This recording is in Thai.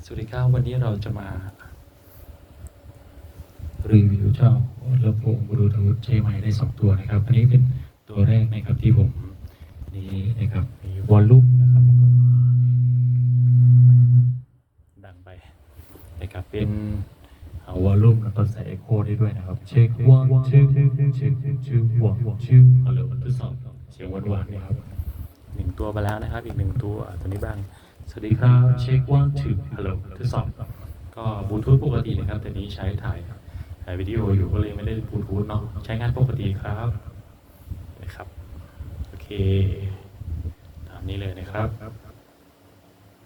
สวัสดีครับวันนี้เราจะมารีวิวเจ้าลำโพงบลูทูธใช้ไมค์ได้2ตัวนะครับอันนี้เป็นตัวแรกนะครับที่ผมนี้นะครับมีวอลลุ่มนะครับแล้วก็ดังไปนะครับเป็นวอลลุ่มแล้วก็ใส่เอ็กโคได้ด้วยนะครับเช็ค1 2 เช็ค2 1 2ฮัลโหลทดสอบเสียงหวานๆนะครับ1ตัวไปแล้วนะครับอีก1ตัวตัวนี้บ้างสวัสดีครับเช็ค1 2ฮัลโหลทดสอบก็บลูทูธปกตินะครับแต่นี้ใช้ถ่ายวิดีโออยู่ก็เลยไม่ได้บลูทูธเนาะใช้งานปกติครับนะครับโอเคตามนี้เลยนะครับ